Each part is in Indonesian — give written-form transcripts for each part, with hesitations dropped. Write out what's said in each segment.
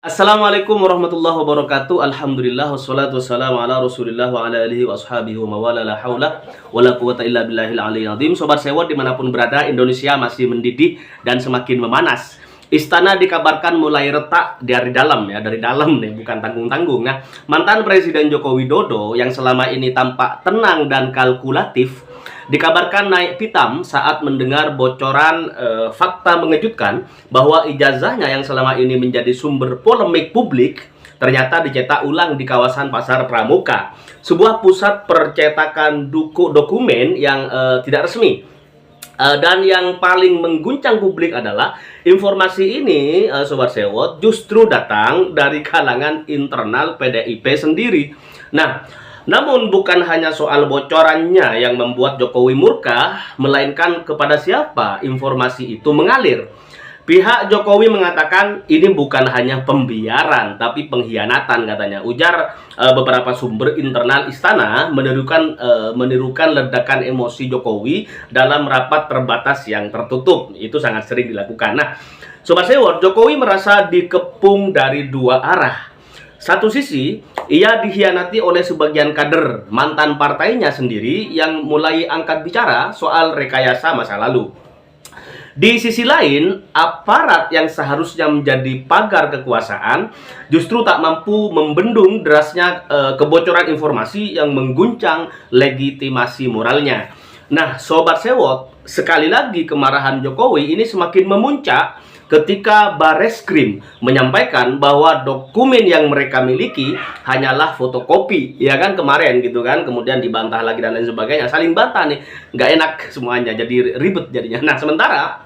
Assalamualaikum warahmatullahi wabarakatuh. Alhamdulillah wassalatu wassalamu ala Rasulillah wa ala alihi wa ashabihi wa mawala la haula wala quwata illa billahil aliyyil azim. Sobat sewot dimanapun berada, Indonesia masih mendidih dan semakin memanas. Istana dikabarkan mulai retak dari dalam nih, bukan tanggung-tanggung. Nah, mantan Presiden Joko Widodo yang selama ini tampak tenang dan kalkulatif dikabarkan naik pitam saat mendengar bocoran fakta mengejutkan bahwa ijazahnya yang selama ini menjadi sumber polemik publik ternyata dicetak ulang di kawasan Pasar Pramuka, sebuah pusat percetakan dokumen yang tidak resmi. Dan yang paling mengguncang publik adalah informasi ini, Sobat Sewot, justru datang dari kalangan internal PDIP sendiri. Nah, namun bukan hanya soal bocorannya yang membuat Jokowi murka, melainkan kepada siapa informasi itu mengalir. Pihak Jokowi mengatakan ini bukan hanya pembiaran, tapi pengkhianatan katanya. Ujar beberapa sumber internal istana menirukan ledakan emosi Jokowi dalam rapat terbatas yang tertutup. Itu sangat sering dilakukan. Nah, Sobat Sewot, Jokowi merasa dikepung dari dua arah. Satu sisi, ia dikhianati oleh sebagian kader mantan partainya sendiri yang mulai angkat bicara soal rekayasa masa lalu. Di sisi lain, aparat yang seharusnya menjadi pagar kekuasaan justru tak mampu membendung derasnya kebocoran informasi yang mengguncang legitimasi moralnya. Nah, Sobat Sewot, sekali lagi kemarahan Jokowi ini semakin memuncak ketika Bareskrim menyampaikan bahwa dokumen yang mereka miliki hanyalah fotokopi, ya kan, kemarin gitu kan, kemudian dibantah lagi dan lain sebagainya, saling bantah nih, nggak enak semuanya, jadi ribet jadinya. Nah, sementara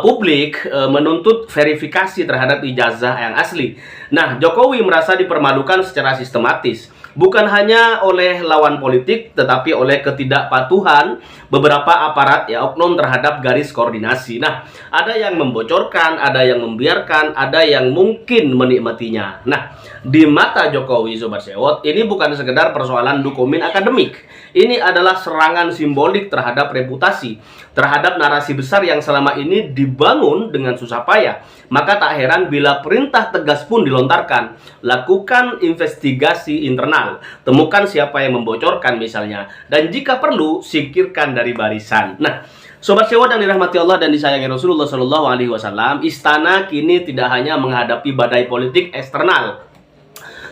publik menuntut verifikasi terhadap ijazah yang asli. Nah, Jokowi merasa dipermalukan secara sistematis, bukan hanya oleh lawan politik, tetapi oleh ketidakpatuhan beberapa aparat oknum terhadap garis koordinasi. Nah, ada yang membocorkan, ada yang membiarkan, ada yang mungkin menikmatinya. Nah, di mata Jokowi, Sobat Sewot, ini bukan sekedar persoalan dokumen akademik. Ini adalah serangan simbolik terhadap reputasi, terhadap narasi besar yang selama ini dibangun dengan susah payah. Maka tak heran bila perintah tegas pun dilontarkan. Lakukan investigasi internal, temukan siapa yang membocorkan misalnya, dan jika perlu singkirkan dari barisan. Nah, Sobat Sewot yang dirahmati Allah dan disayangi Rasulullah Shallallahu Alaihi Wasallam, istana kini tidak hanya menghadapi badai politik eksternal,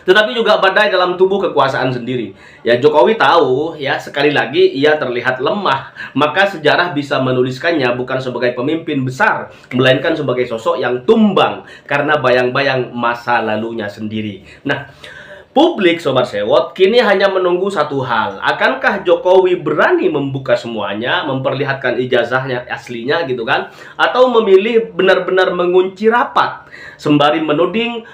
tetapi juga badai dalam tubuh kekuasaan sendiri. Ya, Jokowi tahu ya, sekali lagi ia terlihat lemah, maka sejarah bisa menuliskannya bukan sebagai pemimpin besar, melainkan sebagai sosok yang tumbang karena bayang-bayang masa lalunya sendiri. Nah, publik, Sobat Sewot, kini hanya menunggu satu hal. Akankah Jokowi berani membuka semuanya, memperlihatkan ijazahnya aslinya gitu kan? Atau memilih benar-benar mengunci rapat, sembari menuding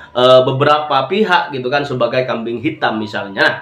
beberapa pihak gitu kan sebagai kambing hitam misalnya.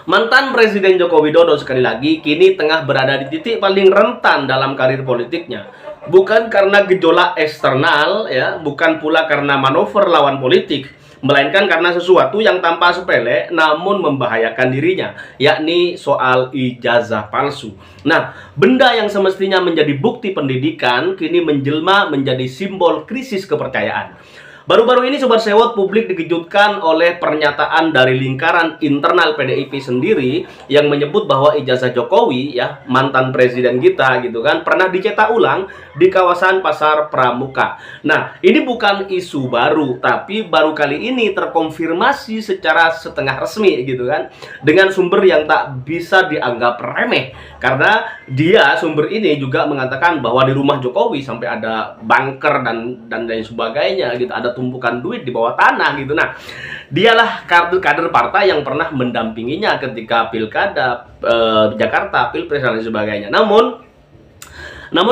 Mantan Presiden Joko Widodo sekali lagi kini tengah berada di titik paling rentan dalam karir politiknya. Bukan karena gejolak eksternal ya, bukan pula karena manuver lawan politik, melainkan karena sesuatu yang tanpa sepele namun membahayakan dirinya, yakni soal ijazah palsu. Nah, benda yang semestinya menjadi bukti pendidikan kini menjelma menjadi simbol krisis kepercayaan. Baru-baru ini, Sobat Sewot, publik dikejutkan oleh pernyataan dari lingkaran internal PDIP sendiri yang menyebut bahwa ijazah Jokowi ya, mantan presiden kita gitu kan, pernah dicetak ulang di kawasan Pasar Pramuka. Nah, ini bukan isu baru, tapi baru kali ini terkonfirmasi secara setengah resmi gitu kan, dengan sumber yang tak bisa dianggap remeh, karena dia, sumber ini juga mengatakan bahwa di rumah Jokowi sampai ada bunker dan lain sebagainya gitu, ada tumpukan duit di bawah tanah gitu. Nah, dialah kader partai yang pernah mendampinginya ketika pilkada Jakarta, pilpres dan lain sebagainya. Namun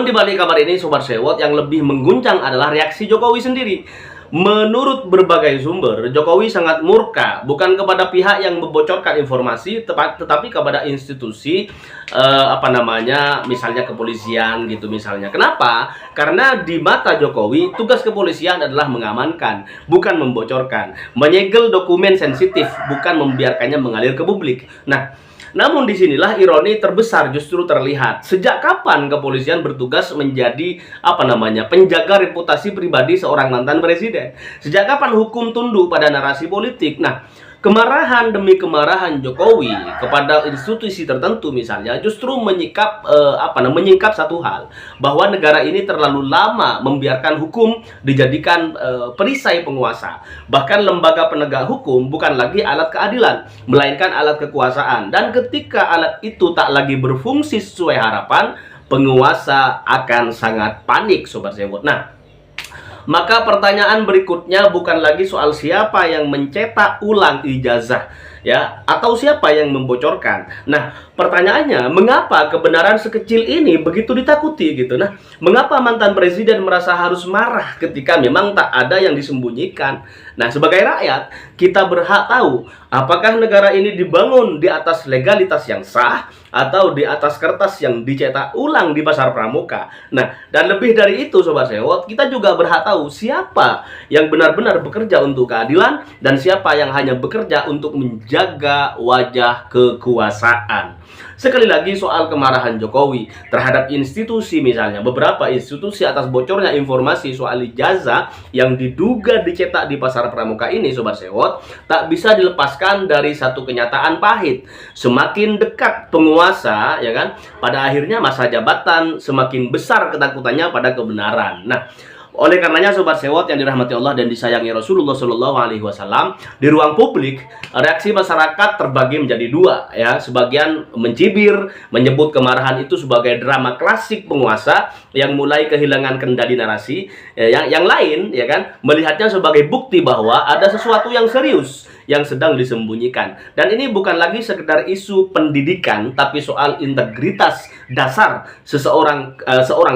di balik kabar ini, Sobat Sewot, yang lebih mengguncang adalah reaksi Jokowi sendiri. Menurut berbagai sumber, Jokowi sangat murka, bukan kepada pihak yang membocorkan informasi, tetapi kepada institusi misalnya kepolisian gitu misalnya. Kenapa? Karena di mata Jokowi, tugas kepolisian adalah mengamankan, bukan membocorkan, menyegel dokumen sensitif, bukan membiarkannya mengalir ke publik. Nah, namun disinilah ironi terbesar justru terlihat. Sejak kapan kepolisian bertugas menjadi penjaga reputasi pribadi seorang mantan presiden? Sejak kapan hukum tunduk pada narasi politik? Nah, kemarahan demi kemarahan Jokowi kepada institusi tertentu misalnya justru menyingkap satu hal, bahwa negara ini terlalu lama membiarkan hukum dijadikan perisai penguasa. Bahkan lembaga penegak hukum bukan lagi alat keadilan, melainkan alat kekuasaan. Dan ketika alat itu tak lagi berfungsi sesuai harapan, penguasa akan sangat panik, Sobat Sewot. Nah, maka pertanyaan berikutnya bukan lagi soal siapa yang mencetak ulang ijazah, ya, atau siapa yang membocorkan. Nah, pertanyaannya, mengapa kebenaran sekecil ini begitu ditakuti gitu? Nah, mengapa mantan presiden merasa harus marah ketika memang tak ada yang disembunyikan? Nah, sebagai rakyat, kita berhak tahu apakah negara ini dibangun di atas legalitas yang sah atau di atas kertas yang dicetak ulang di pasar pramuka. Nah, dan lebih dari itu, Sobat Sewot, kita juga berhak tahu siapa yang benar-benar bekerja untuk keadilan dan siapa yang hanya bekerja untuk menjaga wajah kekuasaan. Sekali lagi soal kemarahan Jokowi terhadap institusi, misalnya beberapa institusi atas bocornya informasi soal ijazah yang diduga dicetak di pasar pramuka ini, Sobat Sewot, tak bisa dilepaskan dari satu kenyataan pahit. Semakin dekat penguasa, ya kan, pada akhirnya masa jabatan, semakin besar ketakutannya pada kebenaran. Nah, oleh karenanya Sobat Sewot yang dirahmati Allah dan disayangi Rasulullah Shallallahu Alaihi Wasallam, di ruang publik reaksi masyarakat terbagi menjadi dua, ya. Sebagian mencibir, menyebut kemarahan itu sebagai drama klasik penguasa yang mulai kehilangan kendali narasi. Yang lain, ya kan, melihatnya sebagai bukti bahwa ada sesuatu yang serius yang sedang disembunyikan. Dan ini bukan lagi sekedar isu pendidikan, tapi soal integritas dasar seorang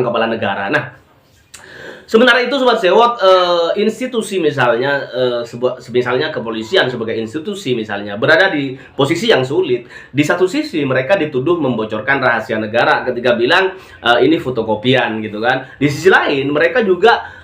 kepala negara. Nah, sementara itu Sobat Sewot, institusi misalnya, misalnya kepolisian sebagai institusi misalnya berada di posisi yang sulit. Di satu sisi mereka dituduh membocorkan rahasia negara ketika bilang ini fotokopian gitu kan. Di sisi lain mereka juga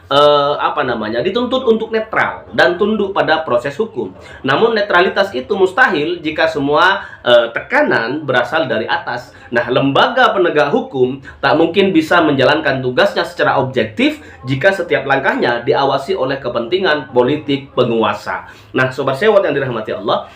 dituntut untuk netral dan tunduk pada proses hukum. Namun netralitas itu mustahil jika semua tekanan berasal dari atas. Nah, lembaga penegak hukum tak mungkin bisa menjalankan tugasnya secara objektif jika setiap langkahnya diawasi oleh kepentingan politik penguasa. Nah, Sobat Sewot yang dirahmati Allah,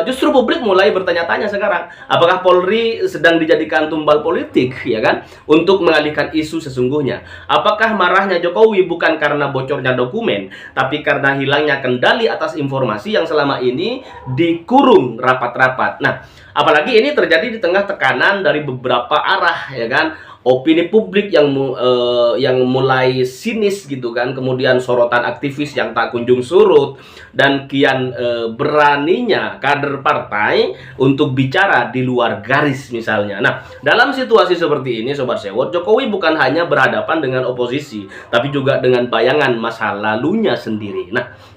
justru publik mulai bertanya-tanya sekarang, apakah Polri sedang dijadikan tumbal politik, ya kan, untuk mengalihkan isu sesungguhnya? Apakah marahnya Jokowi bukan karena bocornya dokumen, tapi karena hilangnya kendali atas informasi yang selama ini dikurung rapat-rapat? Nah, apalagi ini terjadi di tengah tekanan dari beberapa arah, ya kan, opini publik yang mulai sinis gitu kan, kemudian sorotan aktivis yang tak kunjung surut, dan kian beraninya kader partai untuk bicara di luar garis misalnya. Nah, dalam situasi seperti ini Sobat Sewot, Jokowi bukan hanya berhadapan dengan oposisi, tapi juga dengan bayangan masa lalunya sendiri. Nah,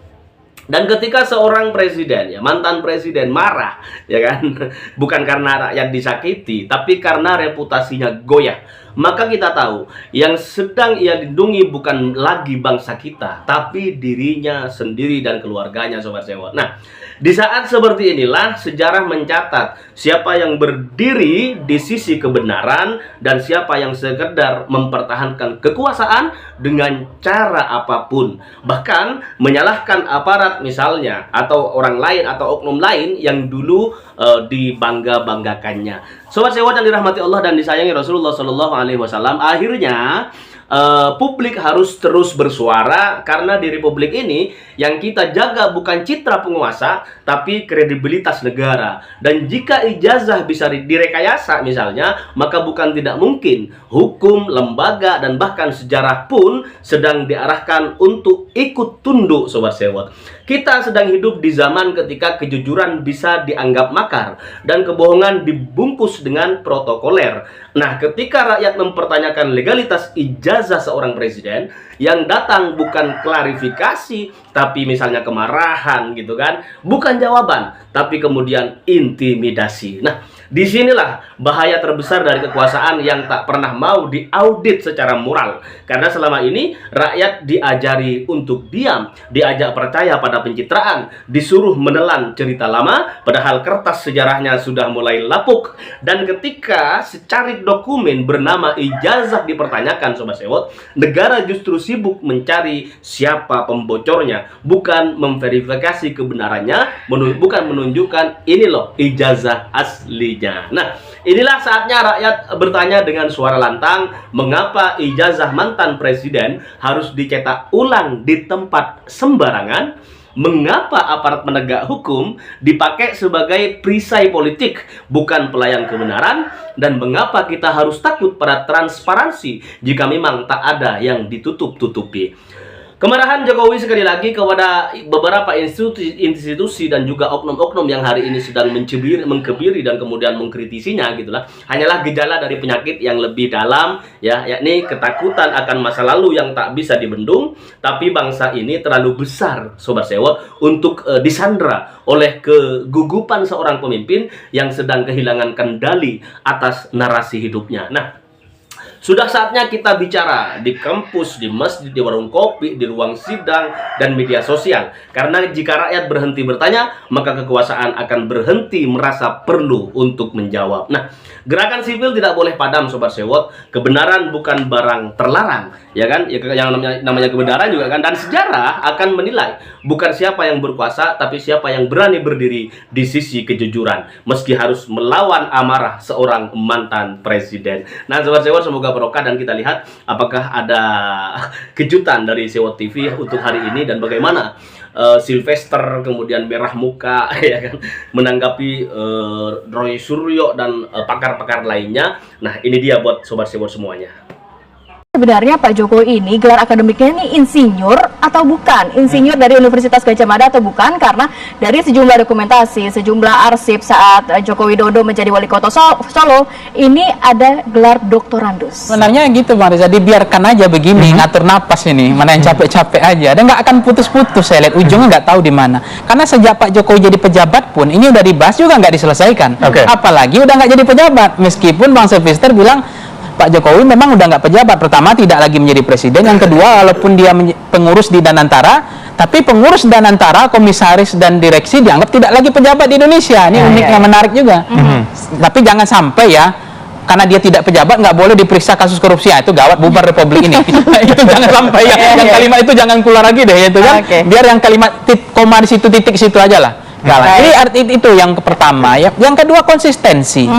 dan ketika seorang presiden, ya mantan presiden, marah, ya kan, bukan karena rakyat disakiti, tapi karena reputasinya goyah, maka kita tahu yang sedang ia lindungi bukan lagi bangsa kita, tapi dirinya sendiri dan keluarganya, Sobat Sewot. Nah, di saat seperti inilah sejarah mencatat siapa yang berdiri di sisi kebenaran dan siapa yang sekedar mempertahankan kekuasaan dengan cara apapun, bahkan menyalahkan aparat misalnya, atau orang lain atau oknum lain yang dulu dibangga-banggakannya. Sobat Sewot yang dirahmati Allah dan disayangi Rasulullah Shallallahu Alaihi Wasallam, akhirnya publik harus terus bersuara, karena di republik ini yang kita jaga bukan citra penguasa, tapi kredibilitas negara. Dan jika ijazah bisa direkayasa misalnya, maka bukan tidak mungkin hukum, lembaga, dan bahkan sejarah pun sedang diarahkan untuk ikut tunduk, Sobat Sewot. Kita sedang hidup di zaman ketika kejujuran bisa dianggap makar dan kebohongan dibungkus dengan protokoler. Nah, ketika rakyat mempertanyakan legalitas ijazah seorang presiden, yang datang bukan klarifikasi, tapi misalnya kemarahan gitu kan, bukan jawaban, tapi kemudian intimidasi. Nah, disinilah bahaya terbesar dari kekuasaan yang tak pernah mau diaudit secara moral. Karena selama ini rakyat diajari untuk diam, diajak percaya pada pencitraan, disuruh menelan cerita lama, padahal kertas sejarahnya sudah mulai lapuk. Dan ketika secari dokumen bernama ijazah dipertanyakan, Sobat Sewot, negara justru sibuk mencari siapa pembocornya, bukan memverifikasi kebenarannya, bukan menunjukkan ini loh ijazah asli. Nah, inilah saatnya rakyat bertanya dengan suara lantang, mengapa ijazah mantan presiden harus dicetak ulang di tempat sembarangan? Mengapa aparat penegak hukum dipakai sebagai perisai politik, bukan pelayan kebenaran? Dan mengapa kita harus takut pada transparansi jika memang tak ada yang ditutup-tutupi? Kemarahan Jokowi sekali lagi kepada beberapa institusi dan juga oknum-oknum yang hari ini sedang mengkebiri dan kemudian mengkritisinya gitulah, hanyalah gejala dari penyakit yang lebih dalam, ya, yakni ketakutan akan masa lalu yang tak bisa dibendung. Tapi bangsa ini terlalu besar, Sobat Sewot, untuk disandra oleh kegugupan seorang pemimpin yang sedang kehilangan kendali atas narasi hidupnya. Nah, sudah saatnya kita bicara di kampus, di masjid, di warung kopi, di ruang sidang, dan media sosial. Karena jika rakyat berhenti bertanya, maka kekuasaan akan berhenti merasa perlu untuk menjawab. Nah, gerakan sipil tidak boleh padam, Sobat Sewot. Kebenaran bukan barang terlarang, ya kan? Yang namanya kebenaran juga kan. Dan sejarah akan menilai bukan siapa yang berkuasa, tapi siapa yang berani berdiri di sisi kejujuran, meski harus melawan amarah seorang mantan presiden. Nah, Sobat Sewot, semoga barokah dan kita lihat apakah ada kejutan dari Sewot TV untuk hari ini dan bagaimana Sylvester kemudian merah muka ya kan menanggapi Roy Suryo dan pakar-pakar lainnya. Nah, ini dia buat Sobat Sewot semuanya. Sebenarnya Pak Jokowi ini gelar akademiknya ini insinyur atau bukan? Insinyur dari Universitas Gadjah Mada atau bukan? Karena dari sejumlah dokumentasi, sejumlah arsip saat Joko Widodo menjadi wali kota Solo, ini ada gelar doktorandus. Sebenarnya gitu Bang Reza, dibiarkan aja begini, ngatur napas ini, mana yang capek-capek aja, dan nggak akan putus-putus. Saya lihat ujungnya nggak tahu di mana. Karena sejak Pak Jokowi jadi pejabat pun, ini udah dibahas juga nggak diselesaikan. Apalagi udah nggak jadi pejabat, meskipun Bang Sylvester bilang Pak Jokowi memang udah nggak pejabat. Pertama, tidak lagi menjadi presiden. Yang kedua, walaupun dia pengurus di Danantara, tapi pengurus Danantara, komisaris dan direksi dianggap tidak lagi pejabat di Indonesia. Ini unik yang menarik juga. Tapi jangan sampai ya, karena dia tidak pejabat nggak boleh diperiksa kasus korupsi. Itu gawat, bubar republik ini. Itu jangan sampai ya. Yang kalimat itu jangan keluar lagi deh, itu kan. Biar yang kalimat koma di situ, titik situ aja lah. Jadi arti itu yang pertama ya. Yang kedua, konsistensi.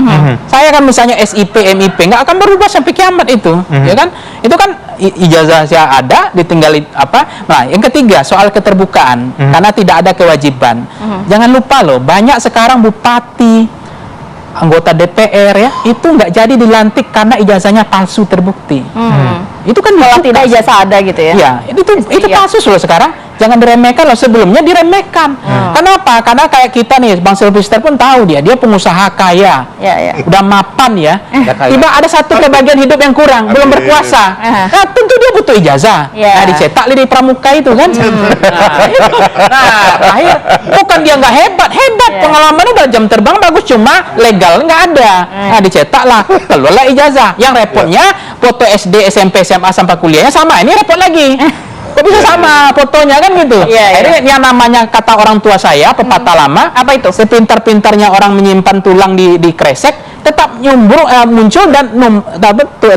Saya kan misalnya SIP, MIP nggak akan berubah sampai kiamat itu, ya kan? Itu kan ijazah saya ada, ditinggali apa? Nah, yang ketiga soal keterbukaan, karena tidak ada kewajiban. Jangan lupa loh, banyak sekarang bupati, anggota DPR ya, itu nggak jadi dilantik karena ijazahnya palsu terbukti. Itu kan kalau tidak ijazah ada gitu ya? Iya, itu palsu loh sekarang. Jangan diremehkan loh, sebelumnya diremehkan. Kenapa? Karena kayak kita nih, Bang Sylvester pun tahu dia pengusaha kaya, udah mapan ya. Tiba ada satu kebagian hidup yang kurang, belum berkuasa. Nah, tentu dia butuh ijazah. Nah, dicetak di pramuka itu kan. Nah, akhir bukan dia nggak hebat, pengalaman udah jam terbang bagus, cuma legal nggak ada. Nah, dicetak lah, keluarlah ijazah. Yang repotnya foto SD, SMP, SMA sampai kuliahnya sama, ini repot lagi. Kok bisa sama fotonya kan gitu? Jadi yang namanya kata orang tua saya, pepatah lama, apa itu? Sepintar-pintarnya orang menyimpan tulang di kresek, tetap muncul dan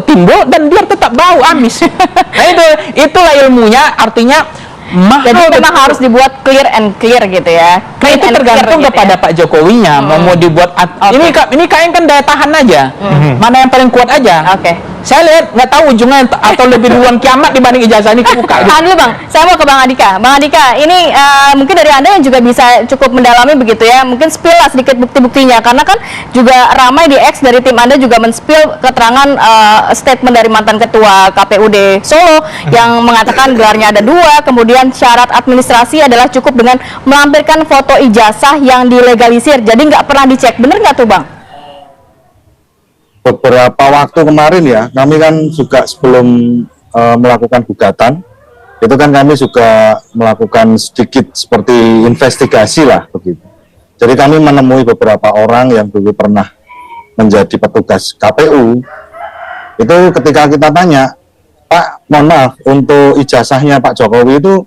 timbul dan dia tetap bau amis. Nah, itulah ilmunya, artinya jadi memang harus dibuat clear and clear gitu ya. Nah, itu tergantung kepada Pak Jokowinya mau dibuat. Ini kayaknya kan daya tahan aja. Mana yang paling kuat aja. Saya lihat nggak tahu ujungnya atau lebih duluan kiamat dibanding ijazah ini kebuka. Tahan dulu Bang, saya mau ke Bang Andika. Bang Andika, ini mungkin dari Anda yang juga bisa cukup mendalami begitu ya, mungkin spill lah sedikit bukti-buktinya, karena kan juga ramai di X dari tim Anda juga men-spill keterangan statement dari mantan ketua KPUD Solo yang mengatakan gelarnya ada 2, kemudian syarat administrasi adalah cukup dengan melampirkan foto ijazah yang dilegalisir, jadi nggak pernah dicek. Bener nggak tuh Bang? Beberapa waktu kemarin ya, kami kan juga sebelum melakukan gugatan itu kan kami juga melakukan sedikit seperti investigasi lah begitu. Jadi kami menemui beberapa orang yang dulu pernah menjadi petugas KPU. Itu ketika kita tanya, Pak, mohon maaf, untuk ijazahnya Pak Jokowi itu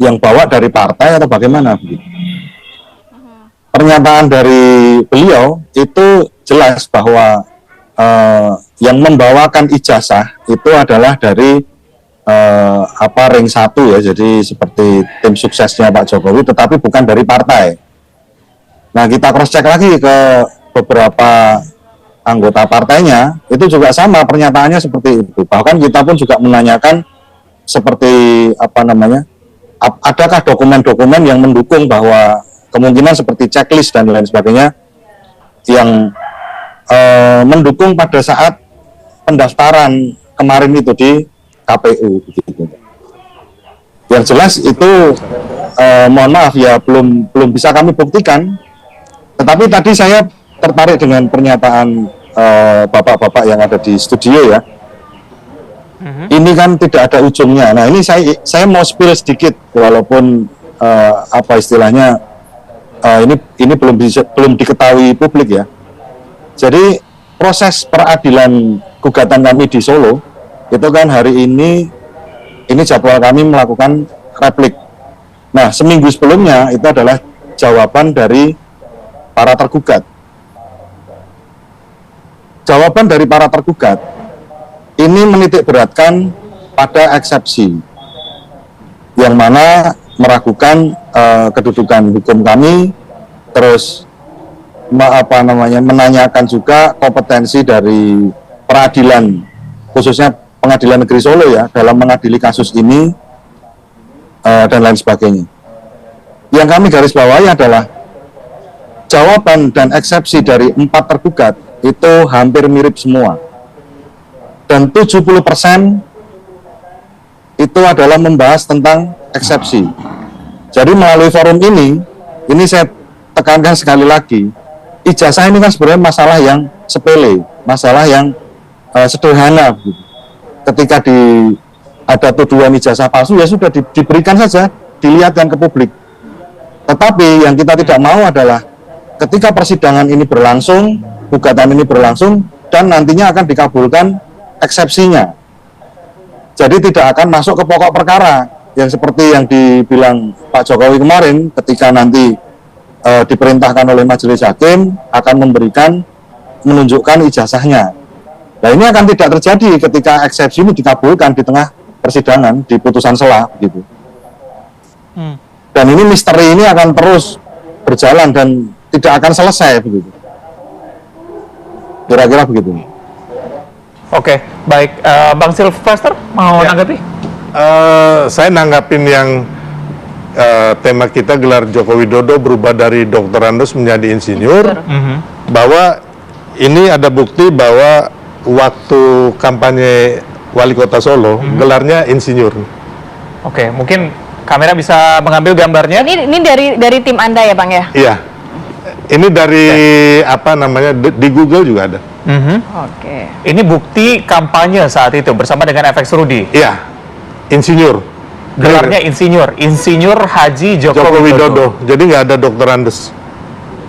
yang bawa dari partai atau bagaimana? Begitu. Pernyataan dari beliau itu jelas bahwa yang membawakan ijazah itu adalah dari ring 1 ya, jadi seperti tim suksesnya Pak Jokowi, tetapi bukan dari partai. Nah, kita cross check lagi ke beberapa anggota partainya, itu juga sama pernyataannya seperti itu. Bahkan kita pun juga menanyakan seperti adakah dokumen-dokumen yang mendukung bahwa kemungkinan seperti checklist dan lain sebagainya yang mendukung pada saat pendaftaran kemarin itu di KPU gitu. Yang jelas itu mohon maaf ya belum bisa kami buktikan. Tetapi tadi saya tertarik dengan pernyataan bapak-bapak yang ada di studio ya. Ini kan tidak ada ujungnya. Nah, ini saya mau spill sedikit walaupun apa istilahnya ini belum diketahui publik ya. Jadi proses peradilan gugatan kami di Solo itu kan hari ini jadwal kami melakukan replik. Nah, seminggu sebelumnya itu adalah jawaban dari para tergugat. Jawaban dari para tergugat ini menitik beratkan pada eksepsi yang mana meragukan kedudukan hukum kami, terus menanyakan juga kompetensi dari peradilan, khususnya Pengadilan Negeri Solo ya, dalam mengadili kasus ini dan lain sebagainya. Yang kami garis bawahi adalah jawaban dan eksepsi dari 4 tergugat itu hampir mirip semua. Dan 70% itu adalah membahas tentang eksepsi. Jadi melalui forum ini saya tekankan sekali lagi, ijazah ini kan sebenarnya masalah yang sepele, masalah yang sederhana. Ketika ada tuduhan ijazah palsu, ya sudah diberikan saja, dilihatkan ke publik. Tetapi yang kita tidak mau adalah ketika persidangan ini berlangsung, gugatan ini berlangsung, dan nantinya akan dikabulkan eksepsinya. Jadi tidak akan masuk ke pokok perkara, yang seperti yang dibilang Pak Jokowi kemarin, ketika nanti diperintahkan oleh majelis hakim, akan menunjukkan ijazahnya. Nah, ini akan tidak terjadi ketika eksepsi ini dikabulkan di tengah persidangan, di putusan sela, gitu. Dan ini misteri ini akan terus berjalan dan tidak akan selesai begitu. Kira-kira begitu. Oke, baik. Bang Sylvester mau nanggapi? Saya nanggapin yang tema kita gelar Joko Widodo berubah dari Dr. Andes menjadi insinyur, bahwa ini ada bukti bahwa waktu kampanye wali kota Solo gelarnya insinyur. Oke, mungkin kamera bisa mengambil gambarnya. Ini dari tim Anda ya, Bang ya? Iya. Ini dari di Google juga ada. Oke. Ini bukti kampanye saat itu bersama dengan FX Rudi. Iya. Insinyur. Gelarnya Insinyur Haji Joko Widodo. Jadi nggak ada Dr. Andes.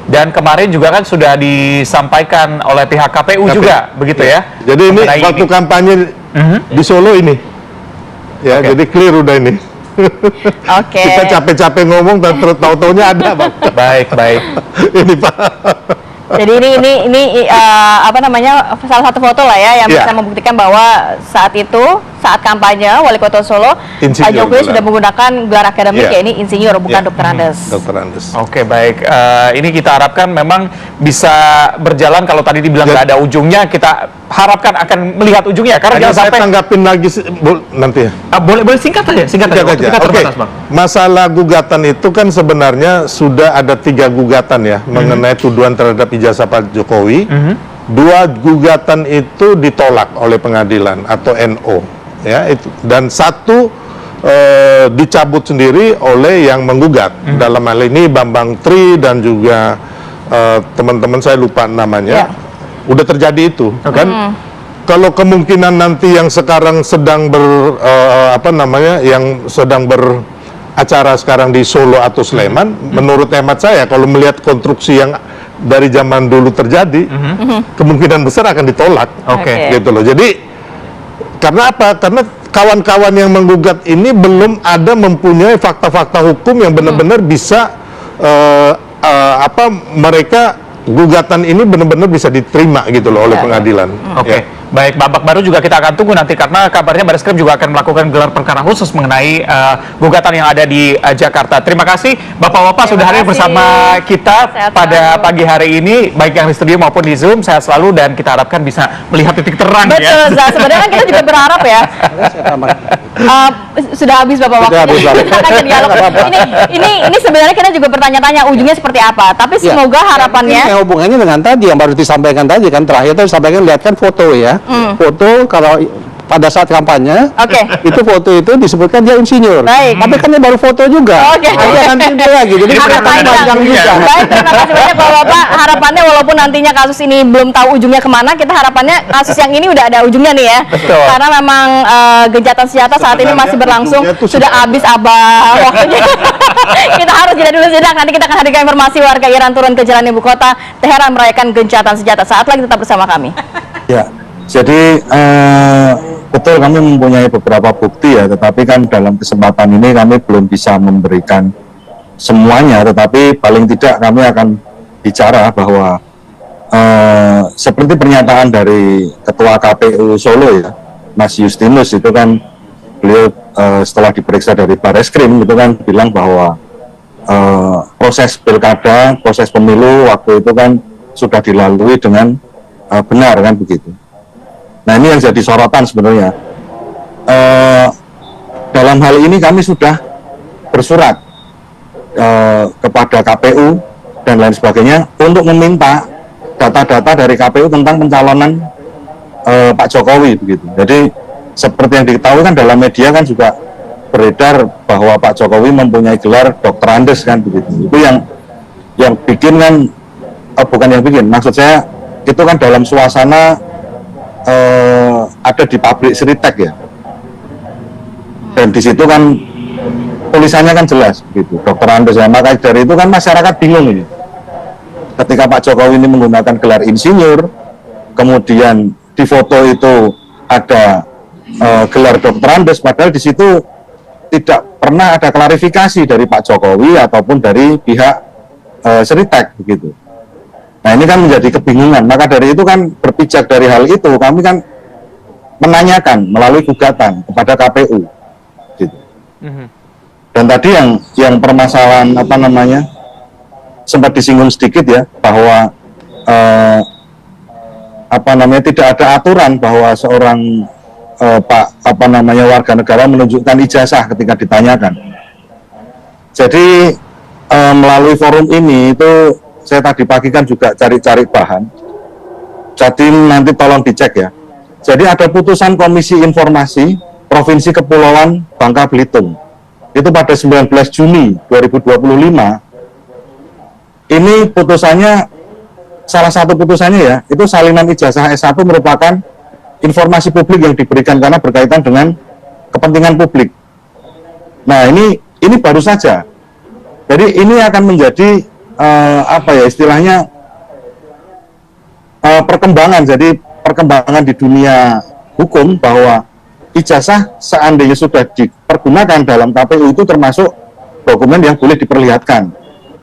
Dan kemarin juga kan sudah disampaikan oleh pihak KPU juga, begitu ya? Jadi ini waktu kampanye di Solo ini. Ya, jadi clear udah ini. Oke. Kita capek-capek ngomong dan tahu-taunya ada, Bang. Baik. Ini Pak. Jadi ini salah satu foto lah ya yang bisa membuktikan bahwa saat kampanye wali kota Solo, Pak Jokowi sudah menggunakan gelar akademik ya ini insinyur bukan Dr. Andes. Dr. Andes. Oke, baik. Ini kita harapkan memang bisa berjalan. Kalau tadi dibilang nggak ada ujungnya, kita harapkan akan melihat ujungnya. Karena jangan sampai tanggapin lagi nanti ya. Boleh singkat aja. Kita terbatas, Bang. Masalah gugatan itu kan sebenarnya sudah ada 3 gugatan ya mengenai tuduhan terhadap ijazah Pak Jokowi. 2 gugatan itu ditolak oleh pengadilan atau NO ya itu, dan 1 dicabut sendiri oleh yang menggugat. Dalam hal ini Bambang Tri dan juga teman-teman saya lupa namanya. Udah terjadi itu kan. kalau kemungkinan nanti yang sekarang sedang yang sedang beracara sekarang di Solo atau Sleman, menurut hemat saya kalau melihat konstruksi yang dari zaman dulu terjadi, kemungkinan besar akan ditolak. Oke. Gitu loh. Jadi karena apa? Karena kawan-kawan yang menggugat ini belum ada mempunyai fakta-fakta hukum yang benar-benar bisa mereka gugatan ini benar-benar bisa diterima gitu loh oleh pengadilan. Oke. Baik, babak baru juga kita akan tunggu nanti karena kabarnya Barreskrim juga akan melakukan gelar perkara khusus mengenai gugatan yang ada di Jakarta. Terima kasih Bapak-bapak sudah hadir bersama kita pada pagi hari ini, baik yang di studio maupun di Zoom. Sehat selalu dan kita harapkan bisa melihat titik terang. Betul, ya. sebenarnya kan kita juga berharap ya. Sudah habis Bapak waktunya. Kita akan ke dialog. Ini sebenarnya kita juga bertanya-tanya ujungnya seperti apa. Tapi semoga harapannya. Ini hubungannya dengan tadi yang baru disampaikan tadi kan, terakhir itu disampaikan, lihat kan foto ya. Foto kalau pada saat kampanye, itu foto itu disebutkan dia insinyur. Baik. Tapi kan dia baru foto juga. Nanti dia lagi. Jadi panjang juga. Baik, terima kasih banyak Bapak-bapak. Harapannya walaupun nantinya kasus ini belum tahu ujungnya kemana, kita harapannya kasus yang ini udah ada ujungnya nih ya. Betul. Karena memang gencatan senjata saat ini masih berlangsung. Sudah habis Abah waktunya. Kita harus jeda dulu sejenak. Nanti kita akan hadirkan informasi warga Iran turun ke jalan ibu kota Teheran merayakan gencatan senjata. Saat lagi tetap bersama kami. Ya, jadi betul kami mempunyai beberapa bukti ya, tetapi kan dalam kesempatan ini kami belum bisa memberikan semuanya, tetapi paling tidak kami akan bicara bahwa seperti pernyataan dari Ketua KPU Solo ya, Mas Justinus itu kan beliau setelah diperiksa dari Barreskrim itu kan bilang bahwa proses pilkada, proses pemilu waktu itu kan sudah dilalui dengan benar kan begitu. Nah ini yang jadi sorotan sebenarnya. Dalam hal ini kami sudah bersurat kepada KPU dan lain sebagainya untuk meminta data-data dari KPU tentang pencalonan Pak Jokowi begitu. Jadi seperti yang diketahui kan dalam media kan juga beredar bahwa Pak Jokowi mempunyai gelar Dr. Andes kan begitu. Itu yang bikin kan bukan yang bikin, maksud saya itu kan dalam suasana ada di pabrik Seritek ya, dan di situ kan tulisannya kan jelas gitu, Dr. Andes ya. Maka dari itu kan masyarakat bingung ini ketika Pak Jokowi ini menggunakan gelar insinyur, kemudian di foto itu ada gelar Dr. Andes, padahal di situ tidak pernah ada klarifikasi dari Pak Jokowi ataupun dari pihak Seritek begitu. Nah ini kan menjadi kebingungan, maka dari itu kan berpijak dari hal itu kami kan menanyakan melalui gugatan kepada KPU gitu. Dan tadi yang permasalahan sempat disinggung sedikit ya, bahwa tidak ada aturan bahwa seorang warga negara menunjukkan ijazah ketika ditanyakan. Jadi melalui forum ini itu saya tadi pagi kan juga cari-cari bahan. Jadi nanti tolong dicek ya. Jadi ada putusan Komisi Informasi Provinsi Kepulauan Bangka Belitung. Itu pada 19 Juni 2025. Ini putusannya, salah satu putusannya ya, itu salinan ijazah S1 merupakan informasi publik yang diberikan karena berkaitan dengan kepentingan publik. Nah, ini baru saja. Jadi ini akan menjadi istilahnya perkembangan, jadi perkembangan di dunia hukum bahwa ijazah seandainya sudah dipergunakan dalam KPU itu termasuk dokumen yang boleh diperlihatkan.